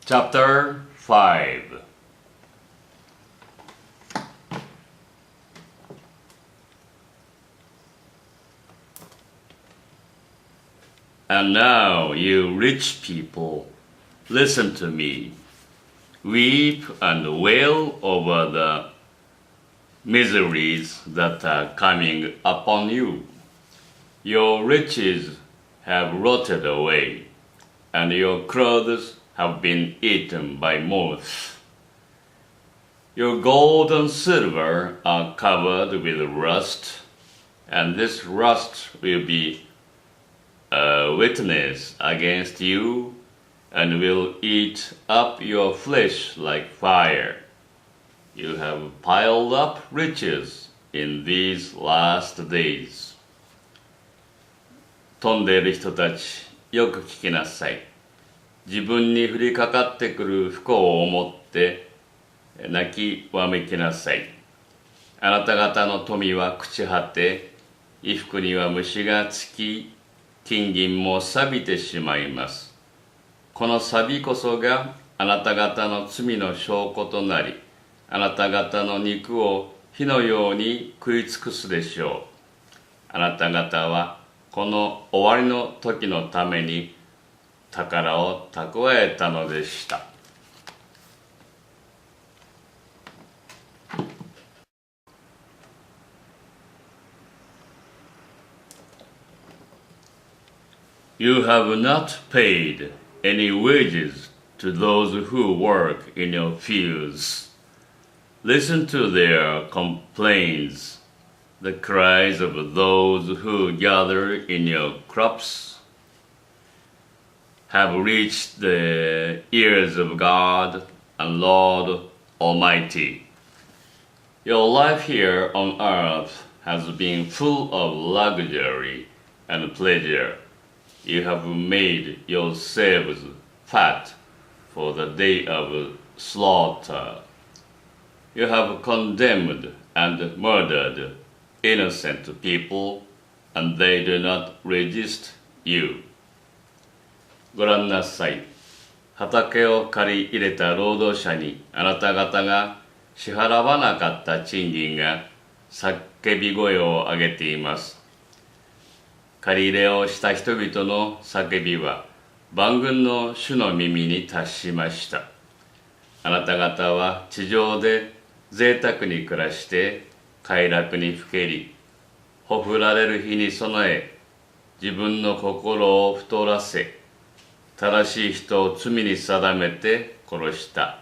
Chapter 5. And now, you rich people, listen to me. Weep and wail over the miseries that are coming upon you. Your riches have rotted away, and your clothes have been eaten by moths. Your gold and silver are covered with rust, and this rust will be a witness against you and will eat up your flesh like fire. You have piled up riches in these last days. 飛んでいる人たち、よく聞きなさい。自分に降りかかってくる不幸を思って泣きわめきなさい。あなた方の富は朽ち果て、衣服には虫がつき、金銀も錆びてしまいます。この錆こそがあなた方の罪の証拠となり、あなた方の肉を火のように食い尽くすでしょう。あなた方はこの終わりの時のために宝を蓄えたのでした。You have not paid any wages to those who work in your fields. Listen to their complaints, the cries of those who gather in your crops have reached the ears of God and Lord Almighty. Your life here on earth has been full of luxury and pleasure. You have made yourselves fat for the day of slaughter. You have condemned and murdered innocent people, and they do not resist you. ご覧なさい。畑を借り入れた労働者にあなた方が支払わなかった賃金が叫び声を上げています。借り入れをした人々の叫びは万軍の主の耳に達しました。あなた方は地上で贅沢に暮らして快楽にふけり、ほふられる日に備え、自分の心を太らせ、正しい人を罪に定めて殺した。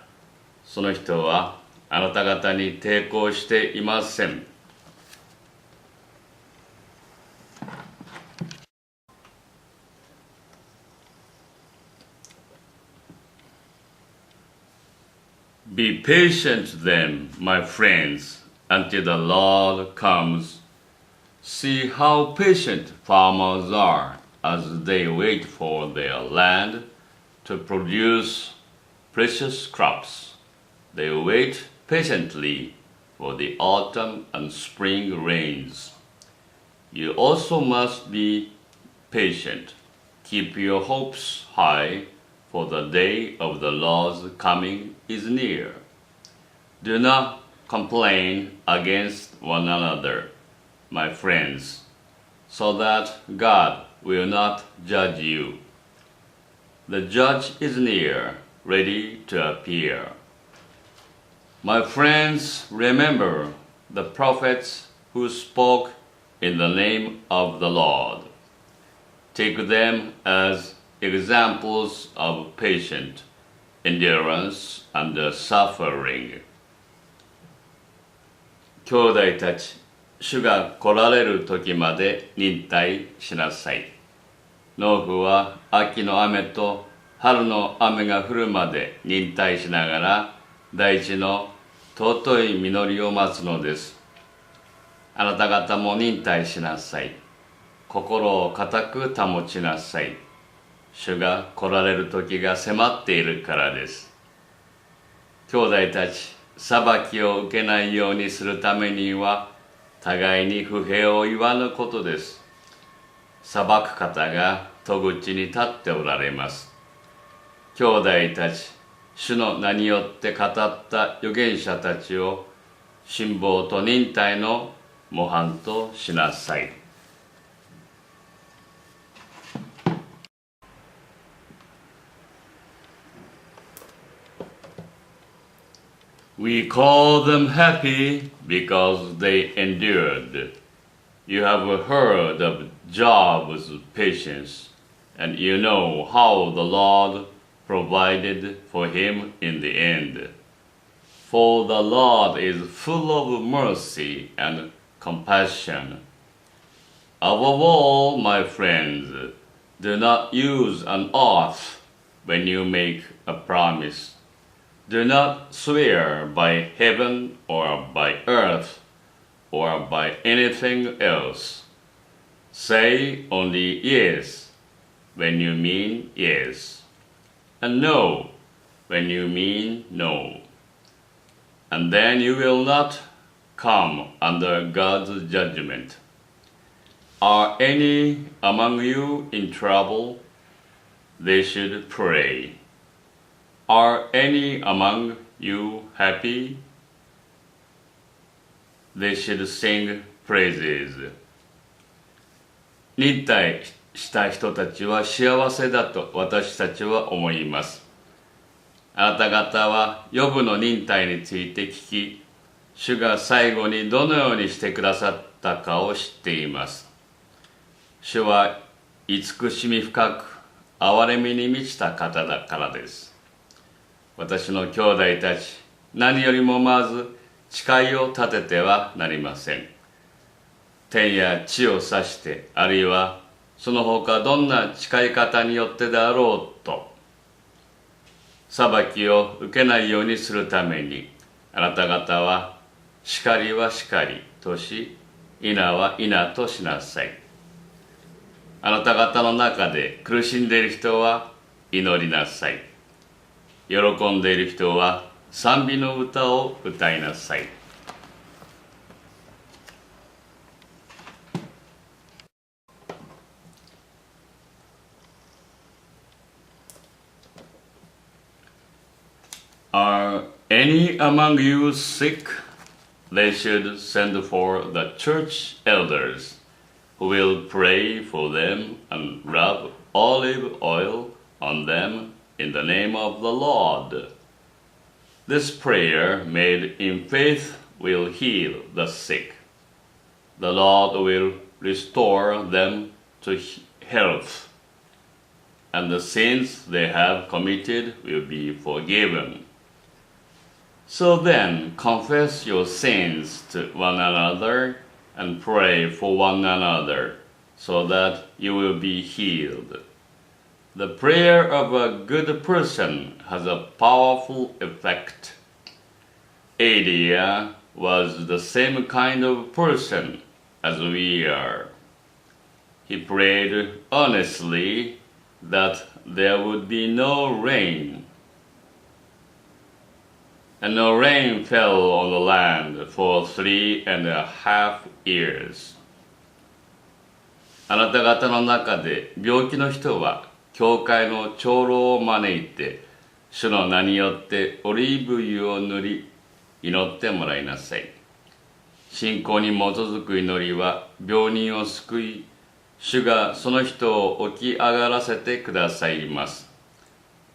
その人はあなた方に抵抗していません。Be patient then, my friends, until the Lord comes. See how patient farmers are as they wait for their land to produce precious crops. They wait patiently for the autumn and spring rains. You also must be patient. Keep your hopes high, for the day of the Lord's coming is near. Do not complain against one another, my friends, so that God will not judge you. The judge is near, ready to appear. My friends, remember the prophets who spoke in the name of the Lord. Take them as examples of patient endurance under suffering. 兄弟たち、主が来られる時まで忍耐しなさい。農夫は秋の雨と春の雨が降るまで忍耐しながら大地の尊い実りを待つのです。あなた方も忍耐しなさい。心を固く保ちなさい。主が来られる時が迫っているからです。兄弟たち、裁きを受けないようにするためには、互いに不平を言わぬことです。裁く方が戸口に立っておられます。兄弟たち、主の名によって語った預言者たちを信望と忍耐の模範としなさい。We call them happy because they endured. You have heard of Job's patience, and you know how the Lord provided for him in the end. For the Lord is full of mercy and compassion. Above all, my friends, do not use an oath when you make a promise. Do not swear by heaven or by earth or by anything else. Say only yes when you mean yes, and no when you mean no. And then you will not come under God's judgment. Are any among you in trouble? They should pray. Are any among you happy? They should sing praises. 忍耐した人たちは幸せだと私たちは思います。あなた方はヨブの忍耐について聞き、主が最後にどのようにしてくださったかを知っています。主は慈しみ深く、憐れみに満ちた方だからです。私の兄弟たち、何よりもまず誓いを立ててはなりません。天や地を指して、あるいはその他どんな誓い方によってであろうと、裁きを受けないようにするために、あなた方は叱りは叱りとし、否は否としなさい。あなた方の中で苦しんでいる人は祈りなさい。喜んでいる人は賛美の歌を歌いなさい。Are any among you sick? They should send for the church elders, who will pray for them and rub olive oil on them in the name of the Lord. This prayer made in faith will heal the sick. The Lord will restore them to health, and the sins they have committed will be forgiven. So then, confess your sins to one another and pray for one another, so that you will be healed. The prayer of a good person has a powerful effect. Elia was the same kind of person as we are. He prayed earnestly that there would be no rain. And no rain fell on the land for 3.5 years. あなた方の中で病気の人は教会の長老を招いて、主の名によってオリーブ油を塗り、祈ってもらいなさい。信仰に基づく祈りは病人を救い、主がその人を起き上がらせてくださいます。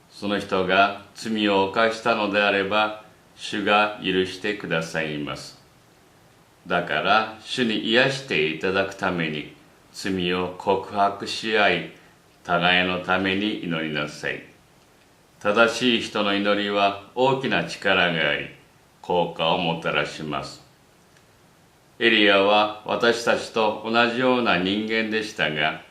その人が罪を犯したのであれば、主が許してくださいます。だから、主に癒していただくために、罪を告白し合い、互いのために祈りなさい。正しい人の祈りは大きな力があり、効果をもたらします。エリアは私たちと同じような人間でしたが、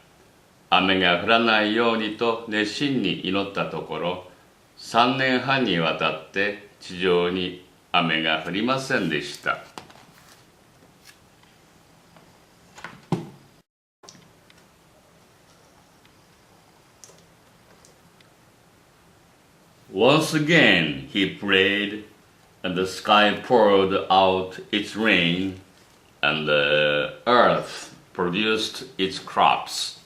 雨が降らないようにと熱心に祈ったところ、3年半にわたって地上に雨が降りませんでした。Once again he prayed, and the sky poured out its rain, and the earth produced its crops.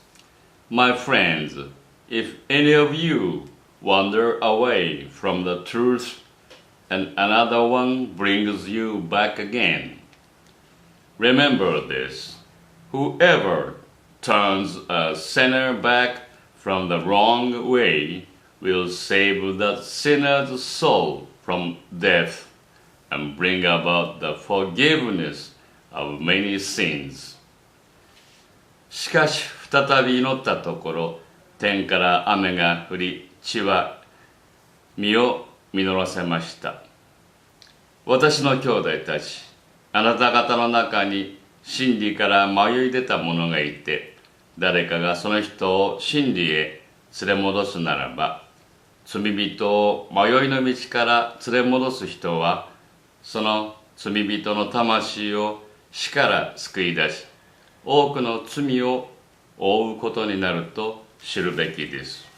My friends, if any of you wander away from the truth, and another one brings you back again. Remember this: whoever turns a sinner back from the wrong way will save the sinner's soul from death and bring about the forgiveness of many sins. しかし再び祈ったところ、天から雨が降り、地は実を実らせました。私の兄弟たち、あなた方の中に真理から迷い出た者がいて、誰かがその人を真理へ連れ戻すならば、罪人を迷いの道から連れ戻す人は、その罪人の魂を死から救い出し、多くの罪を負うことになると知るべきです。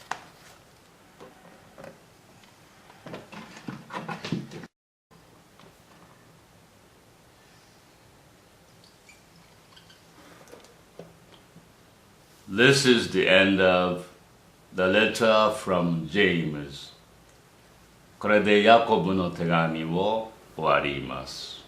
This is the end of the letter from James. これでヤコブの手紙を終わります。